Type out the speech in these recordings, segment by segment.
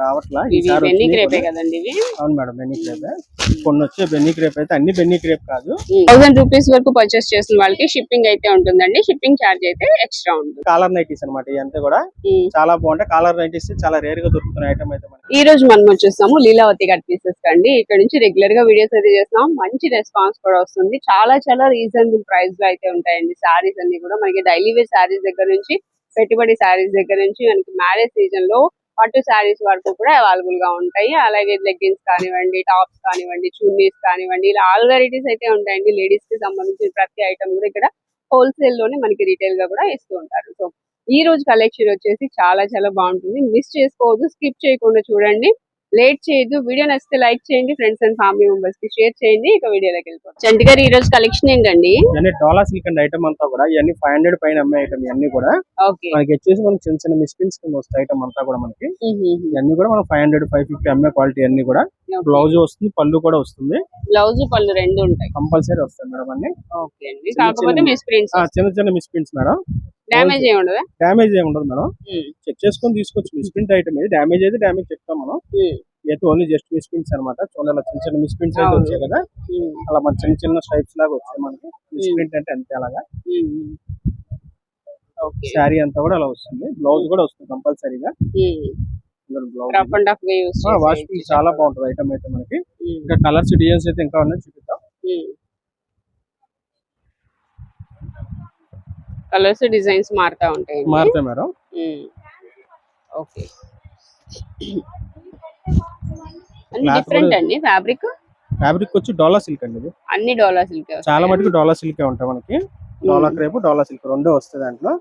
రావట్లా ఇవి బెన్నీ క్రేపే కదండి ఇవి. అవును మేడం, బెన్నీ క్రేపే. కొన్ని వచ్చే బెన్నీ క్రేప్ అయితే అన్ని బెన్నీ క్రేప్ కాదు. 1000 రూపీస్ వరకు పర్చేస్ చేసిన వాళ్ళకి షిప్పింగ్ అయితే ఉంటుందండి. షిప్పింగ్ ఛార్జ్ అయితే ఎక్స్ట్రా ఉంటుంది. కాలర్ నైటీస్ అన్నమాట ఇదంతా కూడా చాలా బాగుంటాయి. కాలర్ నైటీస్ చాలా రేర్ గా దొరుకుతున్న ఐటమ్ అయితే ఈ రోజు మనం వచ్చేస్తాము లీలావతి కట్ పీసెస్ కండి. ఇక్కడ నుంచి రెగ్యులర్ గా వీడియోస్ అయితే చేస్తున్నాం. మంచి రెస్పాన్స్ కూడా వస్తుంది. చాలా రీజనబుల్ ప్రైస్ లో అయితే ఉంటాయండి. సారీస్ అన్ని కూడా మనకి డైలీ వేర్ సారీస్ దగ్గర నుంచి పెట్టుబడి సారీస్ దగ్గర నుంచి మనకి మ్యారేజ్ సీజన్ లో పట్టు శారీస్ వరకు కూడా అవైలబుల్ గా ఉంటాయి. అలాగే లెగ్గిన్స్ కానివ్వండి, టాప్స్ కానివ్వండి, చున్నీస్ కానివ్వండి, ఇలా ఆల్ వెరైటీస్ అయితే ఉంటాయండి. లేడీస్ కి సంబంధించిన ప్రతి ఐటమ్ కూడా ఇక్కడ హోల్సేల్ లోనే మనకి రీటైల్ గా కూడా ఇస్తూ ఉంటారు. సో ఈ రోజు కలెక్షన్ వచ్చేసి చాలా బాగుంటుంది. మిస్ చేసుకోవద్దు, స్కిప్ చేయకుండా చూడండి, లేట్ చేయొద్దు. వీడియో నచ్చితే లైక్ చేయండి, ఫ్రెండ్స్ అండ్ ఫ్యామిలీ మెంబర్స్ కి షేర్ చేయండి. ఇక వీడియోలోకి వెళ్ళిపోతాం. చంటి గారు ఈ రోజు కలెక్షన్ ఏంటండి? డోలా సిల్క్ అండ్ ఐటమ్ అంతా కూడా ఇవన్నీ 500 పైన అమ్మే ఐటమ్ ఇవన్నీ కూడా. మనకి వచ్చేసి మనకి చిన్న మిస్ప్రింట్స్ కింద వస్తాయి ఐటమ్ అంతా కూడా మనకి. ఇవన్నీ కూడా మనం 500 550 అమ్మే క్వాలిటీ అన్ని కూడా. బ్లౌజ్ వస్తుంది, పళ్ళు కూడా వస్తుంది. బ్లౌజ్ పళ్ళు రెండు ఉంటాయి, కంపల్సరీ వస్తాయి మేడం అన్ని. ఓకే అండి. కాకపోతే మిస్ప్రింట్స్, చిన్న మిస్ప్రింట్స్ మేడం. డ్యామేజ్ ఏమి ఉండదు. డ్యామేజ్ ఏమి ఉండదు మేడం. చెక్ చేసుకొని తీసుకోవచ్చు. మిస్ప్రింట్ ఐటమ్ ఇది. డ్యామేజ్ అయితే డ్యామేజ్ చెప్తాం మనం. అయితే ఓన్లీ జస్ట్ మిస్ప్రింట్స్ అనమాట. చూడాలి చిన్న మిస్ప్రింట్స్ అయితే వచ్చాయి కదా, అలా మన చిన్న స్ట్రైప్స్ లాగా వచ్చాయి మనకి. మిస్ప్రింట్ అంటే అంతే అలాగా. శారీ అంతా కూడా అలా వస్తుంది. బ్లౌజ్ కూడా వస్తుంది కంపల్సరీగా. వాష్ చాలా బాగుంటుంది ఐటమ్ అయితే మనకి. ఇంకా కలర్స్ డిజైన్స్ అయితే ఇంకా ఉన్నాయి, చూపిద్దాం. కలర్స్ డిజైన్స్ మారుతా ఉంటాయి మేడం. ఓకే, డిఫరెంట్ అండి. ఫ్యాబ్రిక్ వచ్చి డోలా సిల్క్ అండి. ఇది అన్ని డోలా సిల్క్, చాలా మటుకు డోలా సిల్క్ ఉంటాయి మనకి. డోలా క్రేప్, డోలా సిల్క్ రెండో వస్తాయి దాంట్లో.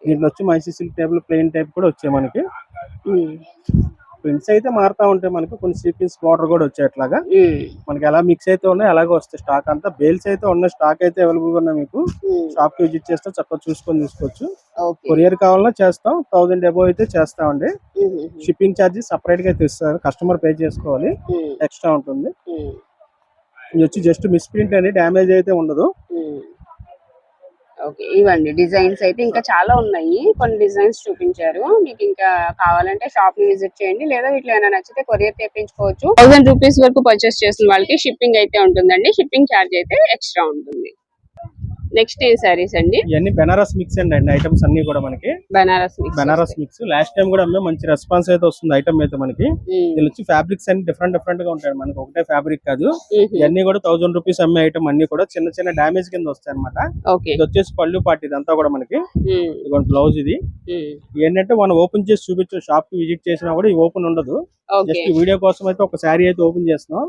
దీంట్లో వచ్చి మైసీ సిల్క్ టైప్, ప్లెయిన్ టైప్ కూడా వచ్చాయి మనకి. ప్రింట్స్ అయితే మారుతా ఉంటాయి మనకి. కొన్ని సీక్వెన్స్ బార్డర్ కూడా వచ్చాయి అట్లాగా. మనకి ఎలా మిక్స్ అయితే ఉన్నాయి అలాగే వస్తాయి. స్టాక్ అంతా బేల్స్ అయితే ఉన్నాయి. స్టాక్ అయితే అవైలబుల్ గా ఉన్నాయి. మీకు షాప్ కి విజిట్ చేస్తే చక్కగా చూసుకొని తీసుకోవచ్చు. కొరియర్ కావాలన్నా చేస్తాం. 1000 అబౌవ్ అయితే చేస్తామండి. షిప్పింగ్ ఛార్జెస్ సపరేట్ గా అయితే ఇస్తారు, కస్టమర్ పే చేసుకోవాలి, ఎక్స్ట్రా ఉంటుంది. ఇది వచ్చి జస్ట్ మిస్ప్రింట్ అని, డ్యామేజ్ అయితే ఉండదు. ఓకే, ఇవ్వండి డిజైన్స్ అయితే ఇంకా చాలా ఉన్నాయి. కొన్ని డిజైన్స్ చూపించారు. మీకు ఇంకా కావాలంటే షాప్ ని విజిట్ చేయండి, లేదా వీటిలో ఏమైనా నచ్చితే కొరియర్ తెప్పించుకోవచ్చు. 1000 రూపీస్ వరకు పర్చేస్ చేసిన వాళ్ళకి షిప్పింగ్ అయితే ఉంటుందండి. షిప్పింగ్ ఛార్జ్ అయితే ఎక్స్ట్రా ఉంటుంది. నెక్స్ట్ ఏ సారీస్ అండి? ఇవన్నీ బెనారస్ మిక్స్ అండి ఐటమ్స్ అన్ని కూడా మనకి. బెనారస్ మిక్స్ లాస్ట్ టైం కూడా మంచి రెస్పాన్స్ అయితే వస్తుంది ఐటమ్ అయితే మనకి. దీని వచ్చి ఫ్యాబ్రిక్స్ అన్ని డిఫరెంట్ గా ఉంటాయి మనకి. ఒకటే ఫ్యాబ్రిక్ కాదు, ఇవన్నీ కూడా 1000 రూపీస్ అమ్మే ఐటమ్ అన్ని కూడా చిన్న డామేజ్ కింద వస్తాయి అనమాట. ఇది వచ్చేసి పళ్ళు పార్టీ ఇదంతా కూడా మనకి. ఇదిగోండి బ్లౌజ్. ఇది ఏంటంటే మనం ఓపెన్ చేసి చూపించు, షాప్ కి విజిట్ చేసినా కూడా ఈ ఓపెన్ ఉండదు. జస్ట్ వీడియో కోసం అయితే ఒక శారీ అయితే ఓపెన్ చేస్తున్నాం.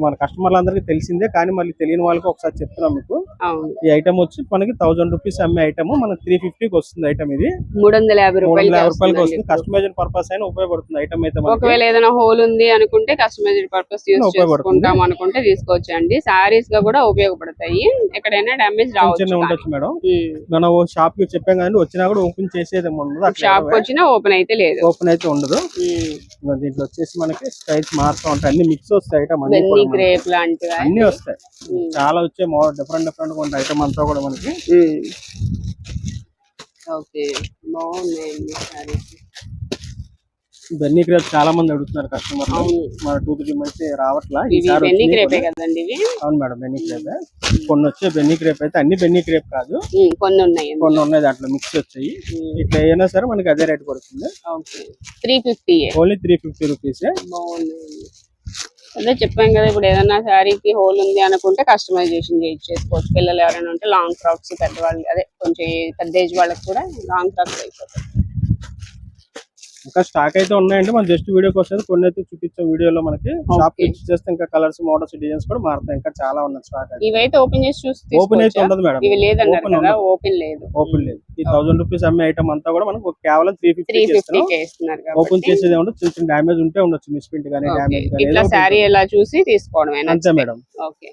మన కస్టమర్లు అందరికి తెలిసిందే, కానీ మళ్ళీ తెలియని వాళ్ళకి ఒకసారి చెప్తున్నాం మీకు. ఈ ఐటమ్ వచ్చి మనకి 1000 రూపీస్ అమ్మే ఐటమ్ మనకి 350కి వస్తుంది ఐటమ్. ఇది 350 రూపాయలకి వస్తుంది. కస్టమైజ్డ్ పర్పస్ అయినా ఉపయోగపడుతుంది ఐటమ్ అయితే. ఒకవేళ ఏదైనా హోల్ ఉంది అనుకుంటే కస్టమైజ్డ్ పర్పస్ చేసుకుంటాం అనుకుంటే తీసుకోవచ్చు అండి. సారీస్ గా కూడా ఉపయోగపడతాయి. ఎక్కడైనా డామేజ్ రావచ్చు ఉండొచ్చు మేడం. మనం షాప్ కి చెప్పాం కానీ వచ్చినా కూడా ఓపెన్ చేసేది ఉండదు. షాప్ కి వచ్చినా ఓపెన్ అయితే లేదు, ఓపెన్ అయితే ఉండదు. దీంట్లో వచ్చేసి మనకి స్టైల్స్ మారుతూ ఉంటాయి. అన్ని మిక్స్ వస్తాయి ఐటమ్ అన్ని వస్తాయి. చాలా వచ్చే డిఫరెంట్ గా ఉంటాయి ఐటమ్ అంతా కూడా మనకి. ఓకే, బాగున్నాయండి సారీస్. బెన్నీ క్రేప్ చాలా మంది అడుగుతున్నారు కస్టమర్. మన 2-3 మంత్స్ రావట్లా. బెన్నీ క్రేపే కదండి ఇవి. అవును మేడం, బెన్నీ క్రేపే. కొన్ని వచ్చే బెన్నీ క్రేప్ అయితే అన్ని బెన్నీ క్రేప్ కాదు, కొన్ని ఉన్నాయి దాంట్లో మిక్స్ వచ్చాయి. ఇట్లా అయినా సరే మనకి అదే రేట్ పడుతుంది. 350, ఓన్లీ 350 రూపీస్. అదే చెప్పాం కదా, ఇప్పుడు ఏదైనా శారీకి హోల్ ఉంది అనుకుంటే కస్టమైజేషన్ చేసుకోవచ్చు. పిల్లలు ఎవరైనా ఉంటే లాంగ్ ఫ్రాక్స్, పెద్దవాళ్ళు అదే కొంచెం పెద్ద ఏజ్ వాళ్ళకి కూడా లాంగ్ ఫ్రాక్స్ అయిపోతాయి. ఇంకా స్టాక్ అయితే ఉన్నాయండి. మనం జస్ట్ వీడియో కోసం కొన్ని అయితే చూపించాం వీడియోలో మనకి. షాప్ విజిట్ చేస్తే ఇంకా కలర్స్, మోడల్స్, డిజైన్స్ కూడా మారుతాయి. ఇంకా చాలా ఉన్నాయి స్టాక్. ఇవైతే ఓపెన్ చేసి చూస్తే ఓపెన్ అయితే ఉండదు మేడం. ఇవి లేదన్నారు కదా, ఓపెన్ లేదు. ఈ 1000 రూపీస్ అమ్మే ఐటమ్ అంతా కూడా మనకు కేవలం 350 ఇస్తున్నారు. ఓపెన్ చేసేది ఉండదు. చిన్న డామేజ్ ఉంటే ఉండొచ్చు, మిస్ప్రింట్ గానీ డామేజ్ గానీ. ఇట్లా శారీ ఎలా చూసి తీసుకోవడమే అంతే మేడం. ఓకే,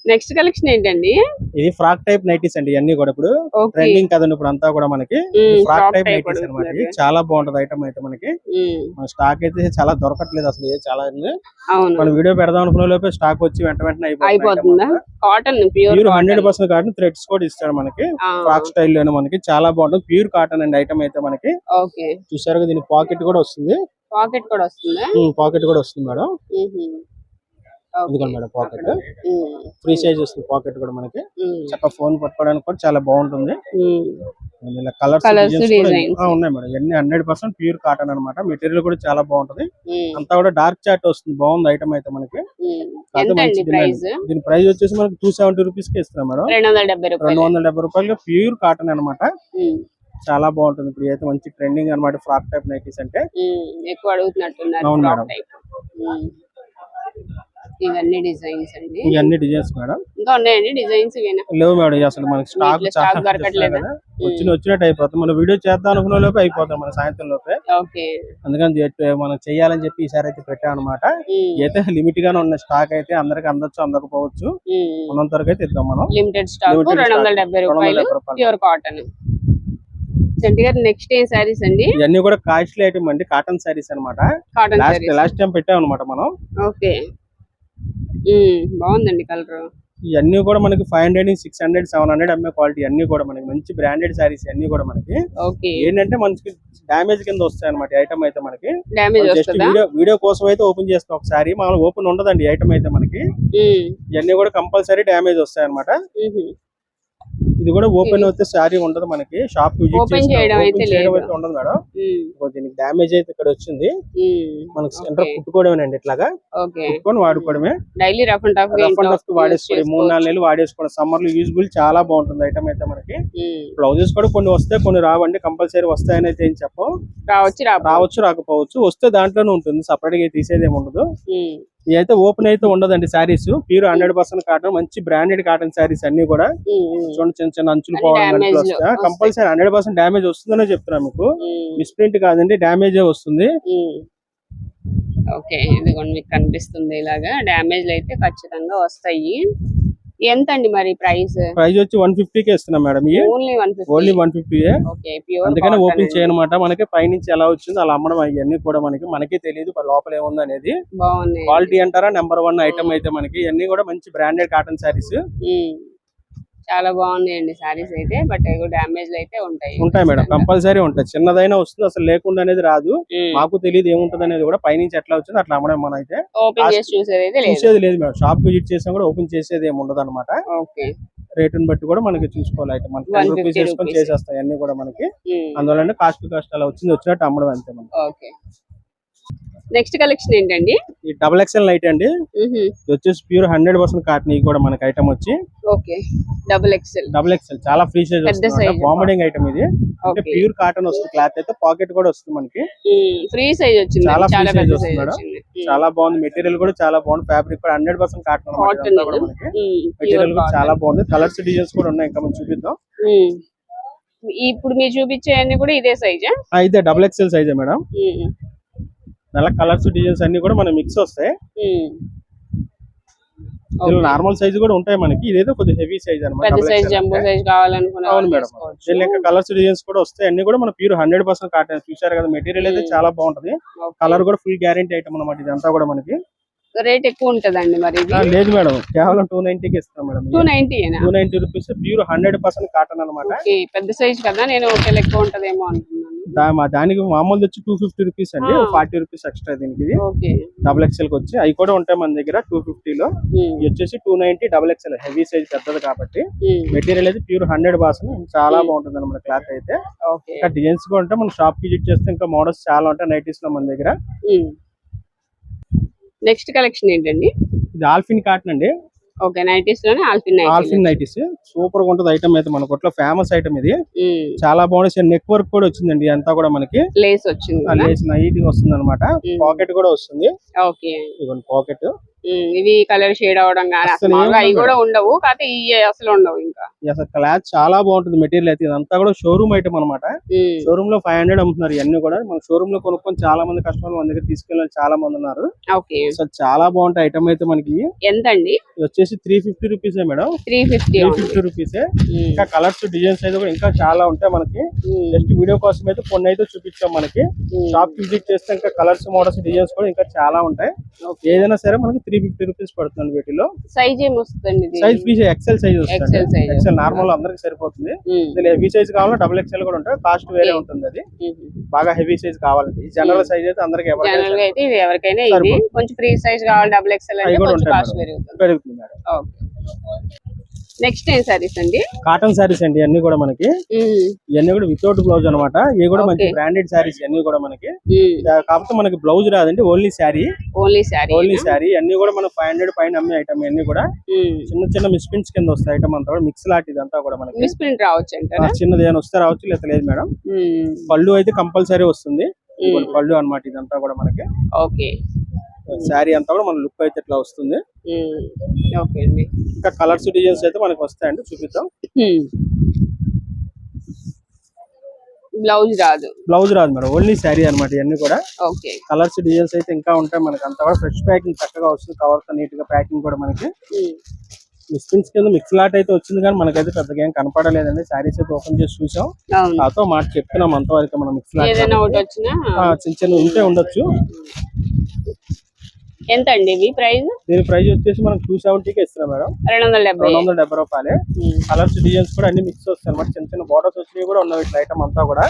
నెక్స్ట్ కలెక్షన్ ఏంటండి? ఇది ఫ్రాక్ టైప్ నైటీస్ అండి. ఇవన్నీ కూడా ఇప్పుడు ట్రెండింగ్ కదండి ఇప్పుడు అంతా కూడా మనకి. ఫ్రాక్ టైప్ నైటీస్ అనమాట. చాలా బాగుంటది ఐటమ్ అయితే మనకి. మన స్టాక్ అయితే చాలా దొరకట్లేదు అసలు. చాలా మనం వీడియో పెడదాం అనుకునే లోపే స్టాక్ వచ్చి వెంటనే అయిపోతుంది. కాటన్ ప్యూర్ 100% కాటన్, థ్రెడ్స్ కూడా ఇస్తాడు మనకి. ఫ్రాక్ స్టైల్ లోనే మనకి చాలా బాగుంటుంది. ప్యూర్ కాటన్ అండి ఐటమ్ అయితే మనకి. చూసారు, దీని పాకెట్ కూడా వస్తుంది. పాకెట్ కూడా వస్తుందా? పాకెట్ కూడా వస్తుంది మేడం. ఇదిగోండి మేడం పాకెట్ ఫ్రీ సైజ్ వస్తుంది. పాకెట్ కూడా మనకి చక్కగా ఫోన్ పట్టుకోవడానికి కూడా చాలా బాగుంటుంది. ఇలా కలర్స్ ఉన్నాయి మేడం. ఇవన్నీ 100% ప్యూర్ కాటన్ అన్నమాట. మెటీరియల్ కూడా చాలా బాగుంటది. అంతా కూడా డార్క్ చాట్ వస్తుంది. బాగుంది ఐటమ్ అయితే మనకి. దీని ప్రైస్ వచ్చేసి మనకి 270 రూపీస్ కి ఇస్తున్నాం మేడం. 270 రూపాయలు ప్యూర్ కాటన్ అన్నమాట. చాలా బాగుంటుంది. ఇప్పుడు అయితే మంచి ట్రెండింగ్ అన్నమాట ఫ్రాక్ టైప్ నైటీస్ అంటే ఎక్కువ అడుగుతున్నట్టున్నారు. అవును మేడం. ఇవన్నీ డిజైన్స్ అండి. ఇవన్నీ డిజైన్స్ మేడం. ఇంకా ఉన్నాయండి డిజైన్స్? లేవు మేడం. అసలు మనకి స్టాక్ వచ్చినట్టు అయిపోతుంది. మనం వీడియో చేద్దాం అనుకున్న లోపే అయిపోతాం మన సాయంత్రం లోపే. అందుకని మనం చెయ్యాలని చెప్పి ఈసారి అయితే పెట్టాం అనమాట. అయితే లిమిట్ గానే ఉన్న స్టాక్ అయితే అందరికి అందొచ్చు అందకపోవచ్చు. ఉన్నంత వరకు అయితే ఇద్దాం మనం. లిమిటెడ్ స్టాక్ 270 రూపాయలు ప్యూర్ కాటన్. నెక్స్ట్ ఏ సారీస్ అండి? ఇవన్నీ కూడా కాస్ట్లీ ఐటమ్ అండి. కాటన్ సారీస్ అనమాట. లాస్ట్ టైం పెట్టాం అనమాట మనం. ఓకే, బాగుందండి కలర్. ఇవన్నీ కూడా మనకి 500, 600, 700 అమ్మే క్వాలిటీ. అన్ని కూడా మనకి మంచి బ్రాండెడ్ సారీస్ అన్ని కూడా మనకి. ఏంటంటే మనకి డామేజ్ కింద వస్తాయి అనమాట. ఐటమ్ అయితే మనకి వీడియో కోసం అయితే ఓపెన్ చేస్తాం ఒకసారి. మామూలుగా ఓపెన్ ఉండదండి ఐటమ్ అయితే మనకి. ఇవన్నీ కూడా కంపల్సరీ డామేజ్ వస్తాయి అనమాట. ఇది కూడా ఓపెన్ అయితే సారీ ఉండదు మనకి. షాప్ ఓపెన్ చేయడం అయితే ఉండదు మేడం. దీనికి డామేజ్ అయితే ఇక్కడ వచ్చింది. మనకి సెంటర్ కుట్టుకోవడమేనండి. ఇట్లాగా కుట్టుకొని వాడుకోవడమే. డైలీ రఫ్ అండ్ టఫ్ వాడేసుకోవడం. 3-4 నెలలు వాడేసుకోవడం. సమ్మర్ లో యూజ్ఫుల్ చాలా బాగుంటుంది ఐటమ్ అయితే మనకి. బ్లౌజెస్ కూడా కొన్ని వస్తాయి, కొన్ని రావండి. కంపల్సరీ వస్తాయని అయితే ఏం చెప్పం. రావచ్చు రాకపోవచ్చు. వస్తే దాంట్లోనే ఉంటుంది. సపరేట్ గా తీసేది ఏమి ఉండదు. ఇదైతే ఓపెన్ అయితే ఉండదండి సారీస్. Pure 100% cotton. మంచి బ్రాండెడ్ కాటన్ సారీస్ అన్ని కూడా. చూడండి చిన్న చిన్న అంచులు పోవడం కంపల్సరీ 100% డామేజ్ వస్తుందనే చెప్తున్నాను మీకు. మిస్ప్రింట్ కాదండి, డామేజే వస్తుంది. ఓకే, ఇదిగోండి మీకు కనిపిస్తుంది ఇలాగా. డామేజ్ అయితే ఖచ్చితంగా వస్తాయి. ఎంత అండి మరి ప్రైస్? ప్రైస్ వచ్చి 150కే ఇస్తున్నాం మేడం. ఓన్లీ 150. అందుకనే ఓపెన్ చేయనమాట. మనకి పైనుంచి ఎలా వచ్చిందో అలా అమ్మడం. ఇవన్నీ కూడా మనకి తెలియదు లోపల ఏముంది అనేది. క్వాలిటీ అంటారా నెంబర్ 1 ఐటమ్ అయితే మనకి. ఇవన్నీ కూడా మంచి బ్రాండెడ్ కాటన్ సారీస్. చాలా బాగున్నాయండి సారీస్ అయితే. బట్ డామేజ్ అయితే ఉంటాయి మేడం. కంపల్సరీ ఉంటాయి. చిన్నదైనా వస్తుంది, అసలు లేకుండా అనేది రాదు. మాకు తెలియదు ఏముంటది అనేది కూడా. పైనుంచి ఎట్లా వచ్చిందో అట్లా అమ్మడం. మనం అయితే చూసేది లేదు మేడం. షాప్ విజిట్ చేసినా కూడా ఓపెన్ చేసేది ఏమి ఉండదు అనమాట. రేటుని బట్టి కూడా మనకి చూసుకోవాలి. అయితే మనకి 10 రూపీస్ చేసుకొని చేసేస్తాయి అన్ని కూడా మనకి. అందువల్ల కాస్ట్ అలా వచ్చినట్టు అమ్మడం అంతే మనకి. నెక్స్ట్ కలెక్షన్ ఏంటండి? ఈ XXL నైట్ అండి. ఇది వచ్చేసి ప్యూర్ 100% కాటన్. ఇది కూడా మనకి ఐటమ్ వచ్చి XXL చాలా ఫ్రీ సైజ్ వస్తుంది. బాంబడింగ్ ఐటమ్ ఇది. అంటే ప్యూర్ కాటన్ వస్తుంది. క్లాత్ అయితే పాకెట్ కూడా వస్తుంది మనకి. ఫ్రీ సైజ్ వచ్చింది. చాలా ఫ్రీ సైజ్ వస్తుంది మేడం. చాలా బాగుంది. మెటీరియల్ కూడా చాలా బాగుంది. ఫ్యాబ్రిక్ కూడా 100% కాటన్ మనకి. మెటీరియల్ కూడా చాలా బాగుంది. కలర్స్ డిజైన్స్ కూడా ఉన్నాయి. ఇంకా మనం చూపిద్దాం. ఇప్పుడు మీరు చూపించేవన్నీ కూడా ఇదే సైజా? ఇదే XXL సైజే మేడం. నెల కలర్స్ డిజైన్స్ అన్ని కూడా మన మిక్స్ వస్తాయి. నార్మల్ సైజ్ కూడా ఉంటాయి మనకి. ఇదైతే కొద్దిగా హెవీ సైజ్ అనమాట. అవును మేడం. దీని కలర్స్ డిజైన్స్ కూడా వస్తాయి. అన్ని కూడా మన ప్యూర్ 100% కాటన్. చూసారు కదా, మెటీరియల్ అయితే చాలా బాగుంటది. కలర్ కూడా ఫుల్ గ్యారంటీ ఐటమ్ అనమాట. ఇదంతా కూడా మనకి. రేట్ ఎక్కువ ఉంటదండి మరి? లేదు మేడం, కేవలం 290కి ఇస్తాం మేడం. 290 రూపీస్ ప్యూర్ 100% కాటన్ అనమాట. పెద్ద సైజ్ కదా, నేను ఎక్కువ ఉంటదేమో అనుకున్నాను. దానికి మామూలు వచ్చి 250 రూపీస్ అండి. 40 రూపీస్ ఎక్స్ట్రా దీనికి. XXL కి వచ్చి అవి కూడా ఉంటాయి మన దగ్గర 250 లో. ఇది వచ్చేసి 290 XXL హెవీ సైజ్ పెద్దది కాబట్టి. మెటీరియల్ అయితే ప్యూర్ 100%. చాలా బాగుంటుంది అనమాట క్లాత్ అయితే. ఇంకా డిజైన్స్ కూడా ఉంటాయి. మనం షాప్ విజిట్ చేస్తే ఇంకా మోడల్స్ చాలా ఉంటాయి నైటీస్ లో మన దగ్గర. నెక్స్ట్ కలెక్షన్ ఏంటండి? ఇది ఆల్ఫిన్ కాటన్ అండి. నైటీస్ లోనే ఆల్ఫిన్ నైటీస్ సూపర్ గా ఉంటది ఐటమ్ అయితే. మన కొట్లో ఫేమస్ ఐటమ్ ఇది. చాలా బాగుంది. నెక్ వర్క్ కూడా వచ్చిందండి. అంతా కూడా మనకి లేస్ వచ్చింది. లేస్ నైట్ వస్తుంది అనమాట. పాకెట్ కూడా వస్తుంది. పాకెట్ ఇవి కలర్ షేడ్ అవడం అవి కూడా ఉండవు. కాకపోతే ఇవి అసలు ఉండవు. ఇంకా అసలు క్లాత్ చాలా బాగుంటుంది. మెటీరియల్ అయితే ఇదంతా కూడా షోరూమ్ ఐటమ్ అనమాట. షోరూమ్ లో 500 అమ్ముతున్నారు. ఇవన్నీ కూడా మన షోరూమ్ లో కొనుక్కొని చాలా మంది కస్టమర్లు మన దగ్గర తీసుకెళ్ళిన చాలా మంది ఉన్నారు. అసలు చాలా బాగుంటాయి ఐటమ్ అయితే మనకి. ఎంత అండి? వచ్చేసి 350 రూపీస్ మేడం. 350 రూపీస్. ఇంకా కలర్స్ డిజైన్స్ అయితే కూడా ఇంకా చాలా ఉంటాయి మనకి. జస్ట్ వీడియో కోసం అయితే కొన్ని అయితే చూపించాం మనకి. షాప్ విజిట్ చేస్తే ఇంకా కలర్స్ మోడల్స్ డిజైన్స్ కూడా ఇంకా చాలా ఉంటాయి. ఏదైనా సరే మనకి 350 రూపీస్ పడుతుంది వీటిలో. సైజ్ ఏమొస్తుందండి ఇది? సైజ్ పీస్ ఎక్సెల్ సైజ్ వస్తుంది. XL size ఎక్సెల్ నార్మల్ అందరికి సరిపోతుంది. ఇది హెవీ సైజ్ కావాలంటే డబుల్ ఎక్సెల్ కూడా ఉంటుంది, కాస్ట్ వేరే ఉంటుంది. అది బాగా హెవీ సైజ్ కావాలంటే ఈ జనరల్ సైజ్ అయితే అందరికి జనరల్ గా అయితే ఇది ఎవరికైనా ఇది. కొంచెం ఫ్రీ సైజ్ కావాలి డబుల్ ఎక్సెల్ అంటే కొంచెం కాస్ట్ పెరుగుతుంది మేడం. ఓకే. నెక్స్ట్ ఏం సారీస్ అండి? కాటన్ సారీస్ అండి అన్ని కూడా మనకి. ఇవన్నీ కూడా వితౌట్ బ్లౌజ్ అనమాట. ఇవి కూడా మంచి బ్రాండెడ్ సారీస్ అన్ని కూడా మనకి. కాకపోతే మనకి బ్లౌజ్ రాదండి, ఓన్లీ శారీ. ఓన్లీ శారీ అన్ని కూడా మనం 500 పైన అమ్మే ఐటమ్ అన్ని కూడా చిన్న చిన్న మిస్ప్రింట్స్ కింద వస్తాయి. ఐటమ్ అంతా కూడా మిక్స్ లాంటి ఇదంతా కూడా మనకి మిస్ప్రింట్ రావచ్చు అంటారా? చిన్నది ఏమైనా వస్తే రావచ్చు, లేదా లేదు మేడం. పళ్ళు అయితే కంపల్సరీ వస్తుంది. పళ్ళు అన్నమాట ఇదంతా కూడా మనకి. ఓకే. శారీ అంతా కూడా మన లుక్ అయితే ఇట్లా వస్తుంది. ఓకే అండి. ఇంకా కలర్స్ డిజైన్స్ అయితే మనకి వస్తాయండి, చూపిద్దాం. బ్లౌజ్ రాదు మేడం, ఓన్లీ శారీ అన్నమాట ఇవన్నీ కూడా. ఓకే. కలర్స్ డిజైన్స్ అయితే ఇంకా ఉంటాయి మనకి. అంతా కూడా ఫ్రెష్ ప్యాకింగ్ చక్కగా వస్తుంది. కవర్స్ నీట్ గా ప్యాకింగ్ కూడా మనకి. మిస్ప్రింట్స్ కింద మిక్స్ లాట్ అయితే వచ్చింది, కానీ మనకైతే పెద్దగా ఏం కనపడలేదండి. శారీస్ అయితే ఓపెన్ చేసి చూసాం, నాతో మాట చెప్తున్నాం అంతవరకు. మనం మిక్స్ లాట్ చిన్న చిన్న ఉంటే ఉండొచ్చు. ఎంత అండి ఇవి ప్రైస్? దీని ప్రైస్ వచ్చేసి మనం 270కి ఇస్తున్నాం మేడం. 270 రూపాయలే. కలర్స్ డిజైన్స్ కూడా అన్ని మిక్స్ వస్తాయి అన్నమాట. చిన్న చిన్న బోర్డర్స్ వచ్చినవి కూడా ఉన్నాయి ఇట్లా ఐటమ్ అంతా కూడా.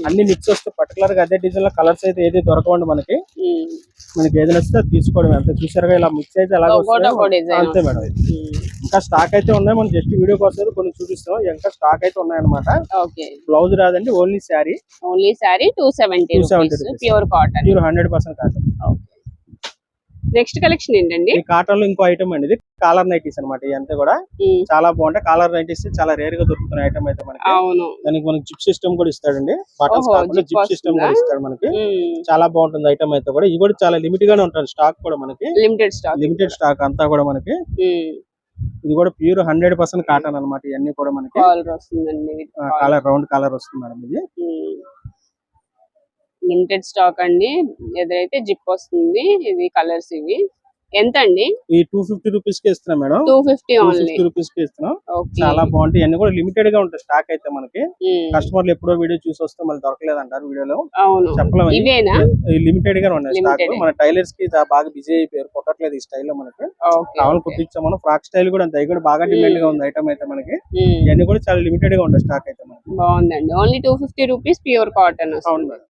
అన్ని మిక్స్ వస్తాయి. పర్టికులర్ గా అదే డిజైన్ లో కలర్స్ అయితే ఏది దొరకవండి మనకి. మనకి ఏది నచ్చితే తీసుకోవడం అంతే. చూసారుగా ఇలా మిక్స్ అయితే అలాగే వస్తాయి అంతే మేడం. ఇంకా స్టాక్ అయితే ఉన్నాయి, మనం జస్ట్ వీడియో కోసం కొన్ని చూపిస్తాం. ఇంకా స్టాక్ అయితే ఉన్నాయన్నమాట. బ్లౌజ్ రాదండి, only sari. 270 pure cotton, pure 100% cotton. Next collection ఏంటండి? ఈ కాటన్ లో ఇంకో ఐటమ్ అండి, ఇది కాలర్ నైటీస్ అనమాట. ఇదంతా కూడా చాలా బాగుంటాయి. కాలర్ నైటీస్ చాలా రేర్ గా దొరుకుతున్న ఐటమ్ అయితే మనకి. దానికి మనకి జిప్ సిస్టమ్ కూడా ఇస్తాడండి. బటన్స్ కాకుండా జిప్ సిస్టమ్ కూడా ఇస్తాడు మనకి. చాలా బాగుంటుంది ఐటమ్ అయితే కూడా. ఇది కూడా చాలా లిమిట్ గానే ఉంటుంది స్టాక్ కూడా మనకి. లిమిటెడ్ స్టాక్ అంతా కూడా మనకి. ఇది కూడా ప్యూర్ 100% కాటన్ అనమాట. ఇవన్నీ కూడా మనకి కాలర్, రౌండ్ కాలర్ వస్తుంది మేడం. ఇది లిమిటెడ్ స్టాక్ అండి. ఎదురైతే జిప్ వస్తుంది. ఇది కలర్స్ ఇవి ఎంత అండి? ఈ 250 రూపీస్ కి ఇస్తున్నాం మేడం. 250 రూపీస్ కి ఇస్తున్నాం. చాలా బాగుంటాయి. అన్ని కూడా లిమిటెడ్ గా ఉంటాయి స్టాక్ అయితే మనకి. కస్టమర్లు ఎప్పుడో వీడియో చూసి వస్తే మళ్ళీ దొరకలేదు అంటారు వీడియోలో. చెప్పలేము, లిమిటెడ్ గా ఉన్నాయి స్టాక్. మన టైలర్స్ కి బాగా బిజీ అయిపోయారు, కొట్టట్లేదు ఈ స్టైల్ లో మనకి. కావాలి కుట్టించాం మనం. ఫ్రాక్ స్టైల్ కూడా అంతే, కూడా బాగా డిమాండ్ గా ఉంది ఐటమ్ అయితే మనకి. ఇవన్నీ కూడా చాలా లిమిటెడ్ గా ఉంటాయి స్టాక్ అయితే మనకి. బాగుందండి. Only 250 rupees pure cotton. అవును మేడం.